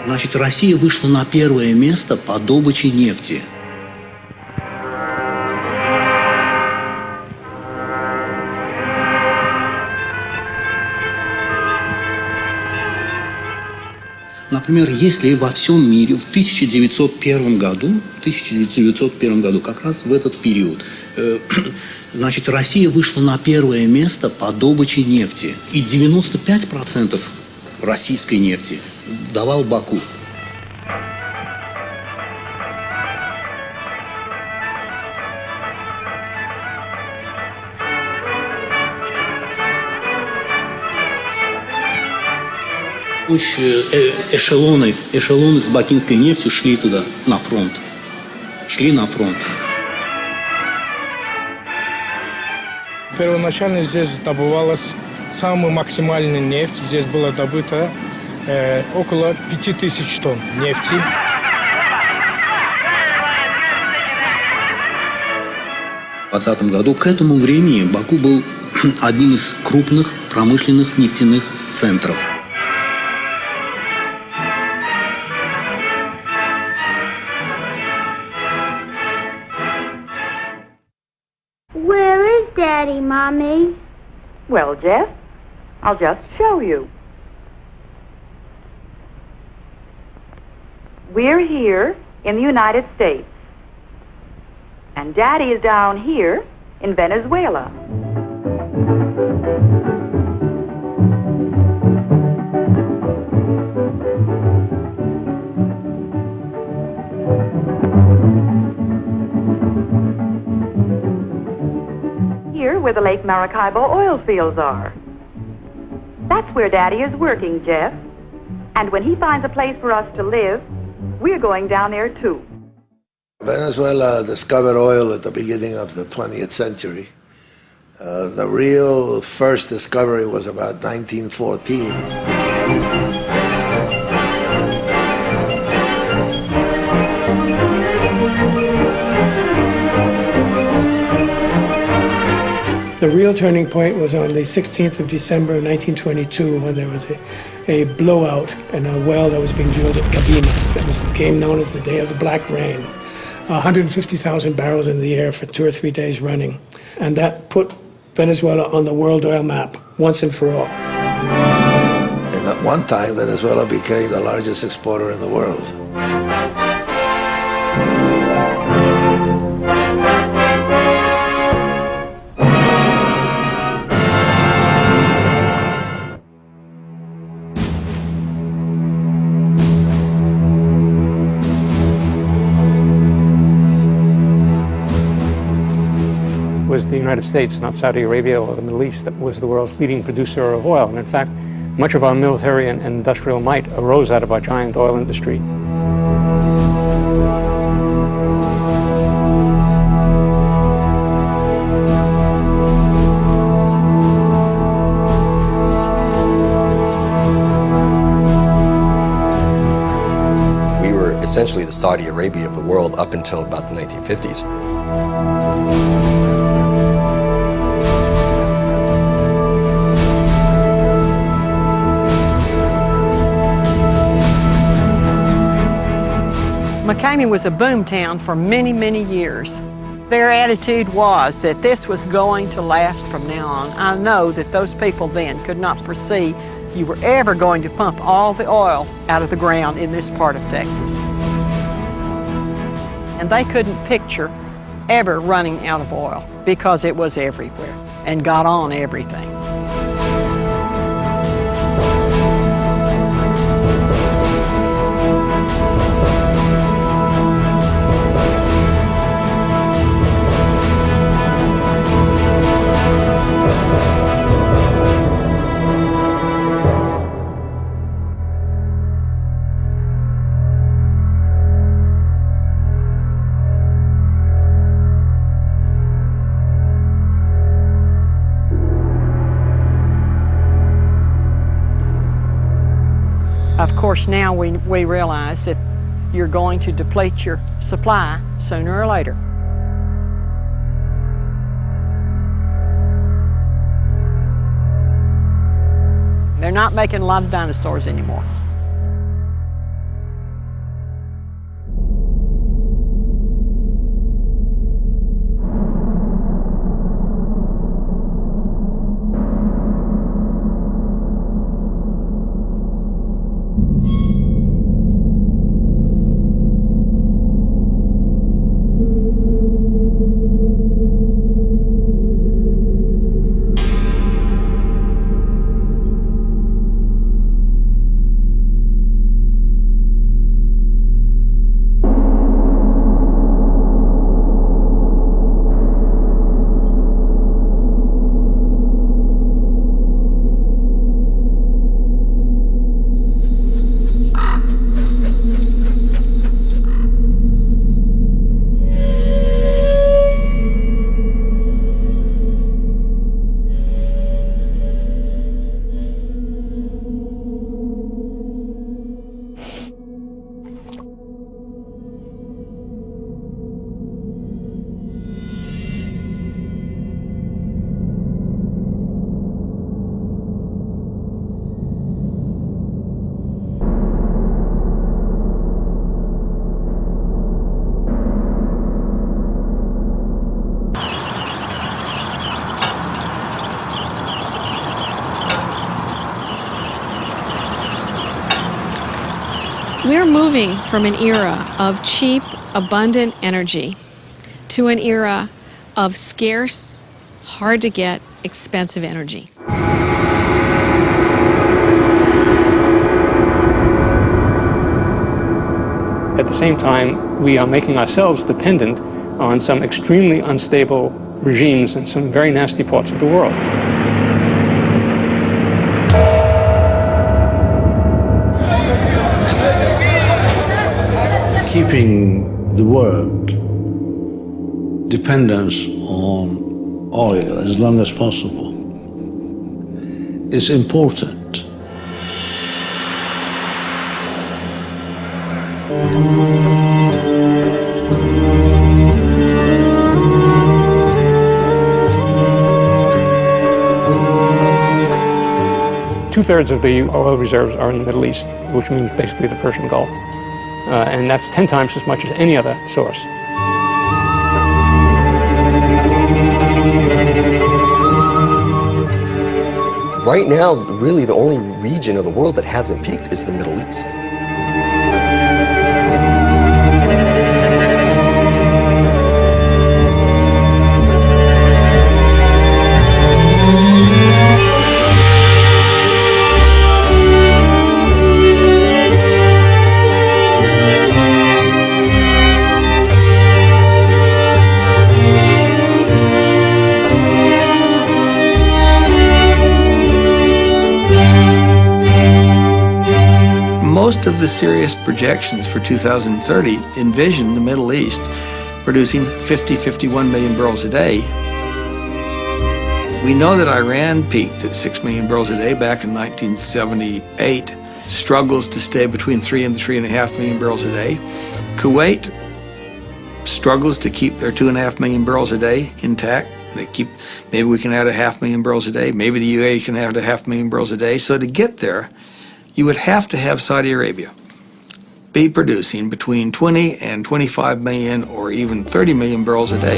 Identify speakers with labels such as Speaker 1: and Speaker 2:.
Speaker 1: Значит, Россия вышла на первое место по добыче нефти. Например, если во всем мире в 1901 году, как раз в этот период, значит, Россия вышла на первое место по добыче нефти. И 95% российской нефти давал Баку. Эшелоны с бакинской нефтью шли туда, на фронт.
Speaker 2: Первоначально здесь добывалась самая максимальная нефть. Здесь было добыто около 5000 тонн нефти.
Speaker 1: В 2020 году к этому времени Баку был одним из крупных промышленных нефтяных центров.
Speaker 3: Where is Daddy, Mommy?
Speaker 4: Well, Jeff, I'll just show you. We're here in the United States, and Daddy is down here in Venezuela. Here where the Lake Maracaibo oil fields are. That's where Daddy is working, Jeff. And when he finds a place for us to live, we're going down there too.
Speaker 5: Venezuela discovered oil at the beginning of the 20th century. The real first discovery was about 1914.
Speaker 6: The real turning point was on the 16th of December 1922 when there was a blowout in a well that was being drilled at Cabimas. It became known as the Day of the Black Rain. 150,000 barrels in the air for 2 or 3 days running. And that put Venezuela on the world oil map once and for all.
Speaker 5: And at one time, Venezuela became the largest exporter in the world.
Speaker 7: Was the United States, not Saudi Arabia or the Middle East, that was the world's leading producer of oil. And in fact, much of our military and industrial might arose out of our giant oil industry.
Speaker 8: We were essentially the Saudi Arabia of the world up until about the 1950s.
Speaker 9: McCamey was a boom town for many, many years. Their attitude was that this was going to last from now on. I know that those people then could not foresee you were ever going to pump all the oil out of the ground in this part of Texas. And they couldn't picture ever running out of oil because it was everywhere and got on everything. Of course, now we realize that you're going to deplete your supply sooner or later. They're not making a lot of dinosaurs anymore.
Speaker 10: We're moving from an era of cheap, abundant energy to an era of scarce, hard to get, expensive energy.
Speaker 7: At the same time, we are making ourselves dependent on some extremely unstable regimes in some very nasty parts of the world.
Speaker 11: Keeping the world dependence on oil as long as possible is important.
Speaker 7: Two-thirds of the oil reserves are in the Middle East, which means basically the Persian Gulf. And that's 10 times as much as any other source.
Speaker 8: Right now, really the only region of the world that hasn't peaked is the Middle East.
Speaker 12: Most of the serious projections for 2030 envision the Middle East producing 51 million barrels a day. We know that Iran peaked at 6 million barrels a day back in 1978, struggles to stay between 3 and 3.5 million barrels a day. Kuwait struggles to keep their 2.5 million barrels a day intact. Maybe we can add 500,000 barrels a day. Maybe the UAE can add 500,000 barrels a day. So to get there, you would have to have Saudi Arabia be producing between 20 and 25 million or even 30 million barrels a day.